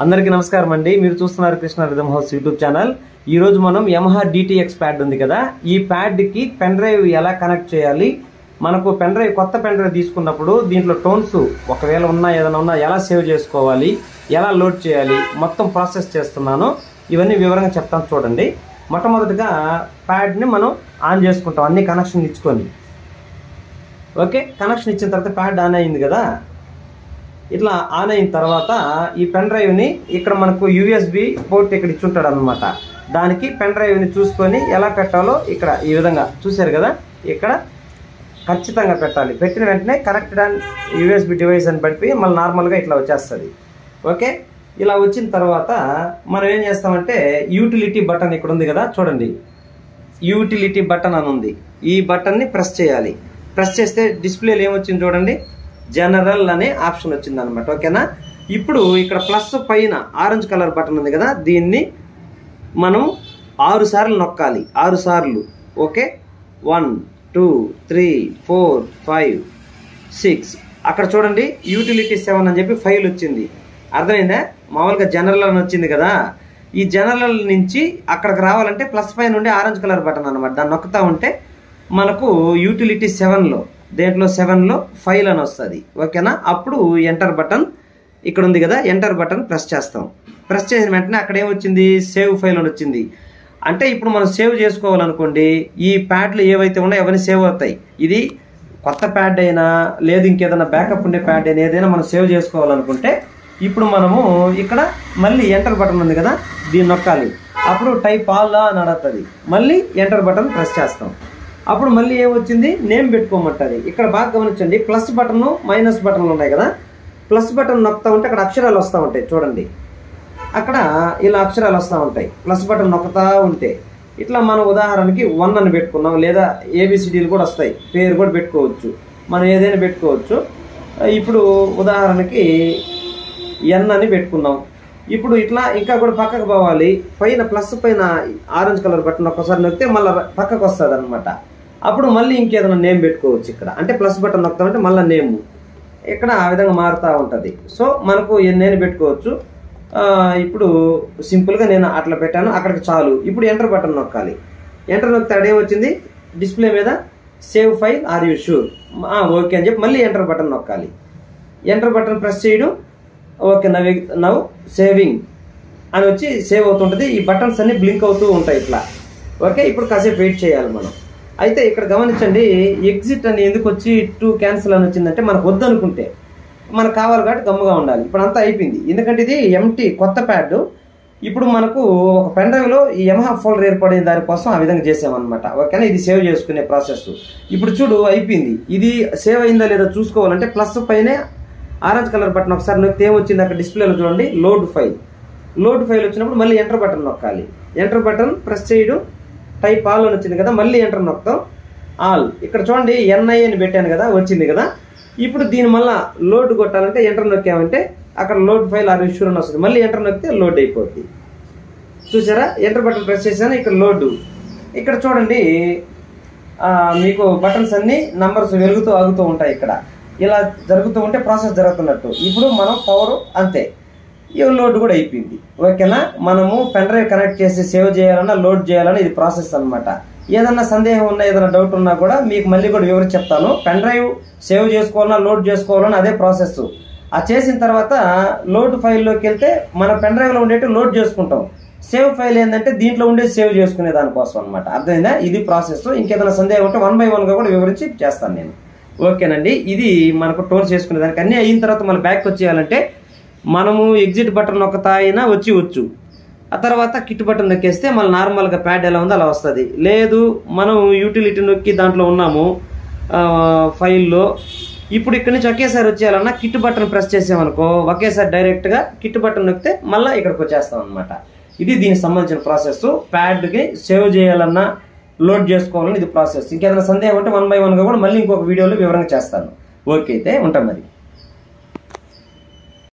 అందరికీ నమస్కారం అండి. మీరు చూస్తున్నారు Krishna rhythm house YouTube channel. ఈ రోజు మనం యమహా DTX ప్యాడ్ ఉంది కదా, ఈ ప్యాడ్ కి పెన్ డ్రైవ్ ఎలా కనెక్ట్ చేయాలి, మనకు పెన్ డ్రైవ్ కొత్త పెన్ డ్రైవ్ తీసుకున్నప్పుడు దీంట్లో టోన్స్ ఒకవేళ ఉన్నా ఏదైనా ఉన్నా ఎలా సేవ్ చేసుకోవాలి, ఎలా లోడ్ చేయాలి, మొత్తం ప్రాసెస్ చేస్తున్నాను. ఇవన్నీ వివరంగా చెప్తాను చూడండి. మొట్టమొదటిగా ప్యాడ్ని మనం ఆన్ చేసుకుంటాం, అన్ని కనెక్షన్ ఇచ్చుకొని. ఓకే, కనెక్షన్ ఇచ్చిన తర్వాత ప్యాడ్ ఆన్ అయింది కదా, ఇట్లా ఆన్ అయిన తర్వాత ఈ పెన్ డ్రైవ్ని ఇక్కడ మనకు USB పోర్ట్ ఇక్కడ ఇచ్చుంటాడు అనమాట. దానికి పెన్ డ్రైవ్ని చూసుకొని ఎలా పెట్టాలో ఇక్కడ ఈ విధంగా చూశారు కదా, ఇక్కడ ఖచ్చితంగా పెట్టాలి. పెట్టిన వెంటనే కనెక్టెడ్ అండ్ USB డివైస్ అని పడిపోయి మళ్ళీ నార్మల్గా ఇట్లా వచ్చేస్తుంది. ఓకే, ఇలా వచ్చిన తర్వాత మనం ఏం చేస్తామంటే యూటిలిటీ బటన్ ఇక్కడ ఉంది కదా, చూడండి యూటిలిటీ బటన్ అని ఉంది. ఈ బటన్ని ప్రెస్ చేయాలి. ప్రెస్ చేస్తే డిస్ప్లేలో ఏమొచ్చింది చూడండి, జనరల్ అనే ఆప్షన్ వచ్చింది అనమాట. ఓకేనా, ఇప్పుడు ఇక్కడ ప్లస్ పైన ఆరెంజ్ కలర్ బటన్ ఉంది కదా, దీన్ని మనం 6 సార్లు నొక్కాలి. 6 సార్లు. ఓకే, 1 2 3 4 5 6. అక్కడ చూడండి యూటిలిటీ 7 అని చెప్పి ఫైల్ వచ్చింది. అర్థమైందా? మామూలుగా జనరల్ అని వచ్చింది కదా, ఈ జనరల్ నుంచి అక్కడికి రావాలంటే ప్లస్ పైన నుండి ఆరెంజ్ కలర్ బటన్ అనమాట. దాన్ని నొక్కుతా ఉంటే మనకు యూటిలిటీ 7లో దేంట్లో 7లో ఫైల్ అని వస్తుంది. ఓకేనా, అప్పుడు ఎంటర్ బటన్ ఇక్కడ ఉంది కదా, ఎంటర్ బటన్ ప్రెస్ చేస్తాం. ప్రెస్ చేసిన వెంటనే అక్కడ ఏమొచ్చింది, సేవ్ ఫైల్ అని వచ్చింది. అంటే ఇప్పుడు మనం సేవ్ చేసుకోవాలనుకోండి, ఈ ప్యాడ్లు ఏవైతే ఉన్నాయో అవన్నీ సేవ్ అవుతాయి. ఇది కొత్త ప్యాడ్ అయినా లేదు ఇంకేదైనా బ్యాకప్ ఉండే ప్యాడ్ అయినా ఏదైనా మనం సేవ్ చేసుకోవాలనుకుంటే ఇప్పుడు మనము ఇక్కడ మళ్ళీ ఎంటర్ బటన్ ఉంది కదా, దీన్ని నొక్కాలి. అప్పుడు టైప్ ఆల్ అని అడుగుతుంది. మళ్ళీ ఎంటర్ బటన్ ప్రెస్ చేస్తాం. అప్పుడు మళ్ళీ ఏమొచ్చింది, నేమ్ పెట్టుకోమంటుంది. ఇక్కడ బాగా గమనించండి, ప్లస్ బటన్ మైనస్ బటన్లు ఉన్నాయి కదా, ప్లస్ బటన్ నొక్కుతా ఉంటే అక్కడ అక్షరాలు వస్తూ ఉంటాయి చూడండి. అక్కడ ఇలా అక్షరాలు వస్తూ ఉంటాయి. ప్లస్ బటన్ నొక్కుతా ఉంటే ఇట్లా మనం ఉదాహరణకి 1 అని పెట్టుకున్నాం, లేదా ABCDలు కూడా వస్తాయి, పేరు కూడా పెట్టుకోవచ్చు, మనం ఏదైనా పెట్టుకోవచ్చు. ఇప్పుడు ఉదాహరణకి N అని పెట్టుకున్నాం. ఇప్పుడు ఇట్లా ఇంకా కూడా పక్కకు పోవాలి. పైన ప్లస్ పైన ఆరెంజ్ కలర్ బటన్ ఒక్కసారి నొక్కితే మళ్ళీ పక్కకు వస్తుంది అనమాట. అప్పుడు మళ్ళీ ఇంకేదైనా నేమ్ పెట్టుకోవచ్చు. ఇక్కడ అంటే ప్లస్ బటన్ నొక్కుతామంటే మళ్ళీ నేమ్ ఇక్కడ ఆ విధంగా మారుతూ ఉంటుంది. సో మనకు ఎన్నైనా పెట్టుకోవచ్చు. ఇప్పుడు సింపుల్గా నేను అట్లా పెట్టాను, అక్కడికి చాలు. ఇప్పుడు ఎంటర్ బటన్ నొక్కాలి. ఎంటర్ నొక్కితే అడేమొచ్చింది, డిస్ప్లే మీద save file are you sure, okay అని చెప్పి మళ్ళీ ఎంటర్ బటన్ నొక్కాలి. ఎంటర్ బటన్ ప్రెస్ చేయడం, ఓకే నవ్ సేవింగ్ అని వచ్చి సేవ్ అవుతుంటుంది. ఈ బటన్స్ అన్ని బ్లింక్ అవుతూ ఉంటాయి ఇట్లా. ఓకే, ఇప్పుడు కాసేపు వెయిట్ చేయాలి మనం. అయితే ఇక్కడ గమనించండి, ఎగ్జిట్ అని ఎందుకు వచ్చి 2 క్యాన్సిల్ అని వచ్చిందంటే మనకు వద్దనుకుంటే, మనకు కావాలి కాబట్టి గమ్ముగా ఉండాలి. ఇప్పుడు అంతా అయిపోయింది, ఎందుకంటే ఇది ఎంటీ కొత్త ప్యాడ్. ఇప్పుడు మనకు ఒక పెన్ డ్రైవ్లో ఈ యమహా ఫోల్డర్ ఏర్పడే దానికోసం ఆ విధంగా చేసామన్నమాట. ఓకేనా, ఇది సేవ్ చేసుకునే ప్రాసెస్. ఇప్పుడు చూడు అయిపోయింది. ఇది సేవ్ అయిందా లేదా చూసుకోవాలంటే ప్లస్ పైనే ఆరెంజ్ కలర్ బటన్ ఒకసారి నొక్కితే ఏమొచ్చింది అక్కడ డిస్ప్లేలో చూడండి, లోడ్ ఫైల్. లోడ్ ఫైల్ వచ్చినప్పుడు మళ్ళీ ఎంటర్ బటన్ నొక్కాలి. ఎంటర్ బటన్ ప్రెస్ చేయడం, టైప్ ఆల్ అని వచ్చింది కదా, మళ్ళీ ఎంటర్ నొక్తాం. ఆల్ ఇక్కడ చూడండి NI అని పెట్టాను కదా, వచ్చింది కదా. ఇప్పుడు దీని మళ్ళీ లోడ్ కొట్టాలంటే ఎంటర్ నొక్కామంటే అక్కడ లోడ్ ఫైల్ ఆర్ ఇష్యూర్ అని వస్తుంది. మళ్ళీ ఎంటర్ నొక్కితే లోడ్ అయిపోద్ది. చూసారా, ఎంటర్ బటన్ ప్రెస్ చేశాను, ఇక్కడ లోడ్. ఇక్కడ చూడండి మీకు బటన్స్ అన్ని నంబర్స్ వెలుగుతూ ఆగుతూ ఉంటాయి. ఇక్కడ ఇలా జరుగుతూ ఉంటే ప్రాసెస్ జరుగుతున్నట్టు. ఇప్పుడు మనం పవర్ అంతే, లోడ్ కూడా అయిపోయింది. ఓకేనా, మనము పెన్ డ్రైవ్ కనెక్ట్ చేసి సేవ్ చేయాలన్నా లోడ్ చేయాలన్నా ఇది ప్రాసెస్ అనమాట. ఏదన్నా సందేహం ఉన్నా ఏదైనా డౌట్ ఉన్నా కూడా మీకు మళ్ళీ కూడా వివరించి చెప్తాను. పెన్ డ్రైవ్ సేవ్ చేసుకోవాలన్నా లోడ్ చేసుకోవాలన్నా అదే ప్రాసెస్. ఆ చేసిన తర్వాత లోడ్ ఫైల్లోకి వెళ్తే మన పెన్ డ్రైవ్లో ఉండేవి లోడ్ చేసుకుంటాం. సేవ్ ఫైల్ ఏంటంటే దీంట్లో ఉండే సేవ్ చేసుకునే దానికోసం అనమాట. అర్థమైందా? ఇది ప్రాసెస్. ఇంకేదైనా సందేహం ఉంటే 1 by 1గా కూడా వివరించి చేస్తాను నేను. ఓకేనండి, ఇది మనకు టోన్ చేసుకునే దానికి. అన్నీ అయిన తర్వాత మన బ్యాక్ వచ్చేయాలంటే మనము ఎగ్జిట్ బటన్ నొక్కతా అయినా వచ్చు. ఆ తర్వాత కిట్ బటన్ నొక్కేస్తే మళ్ళీ నార్మల్గా ప్యాడ్ ఎలా ఉందో అలా వస్తుంది. లేదు మనం యూటిలిటీ నొక్కి దాంట్లో ఉన్నాము ఫైల్లో, ఇప్పుడు ఇక్కడి నుంచి ఒకేసారి వచ్చేయాలన్నా కిట్ బటన్ ప్రెస్ చేసామనుకో ఒకేసారి డైరెక్ట్గా కిట్ బటన్ నొక్కితే మళ్ళీ ఇక్కడికి వచ్చేస్తాం అనమాట. ఇది దీనికి సంబంధించిన ప్రాసెస్. ప్యాడ్కి సేవ్ చేయాలన్నా లోడ్ చేసుకోవాలని ఇది ప్రాసెస్. ఇంకేదైనా సందేహం ఉంటే 1 by 1గా కూడా మళ్ళీ ఇంకొక వీడియోలో వివరంగా చేస్తాను. ఓకే, అయితే ఉంటాం మరి.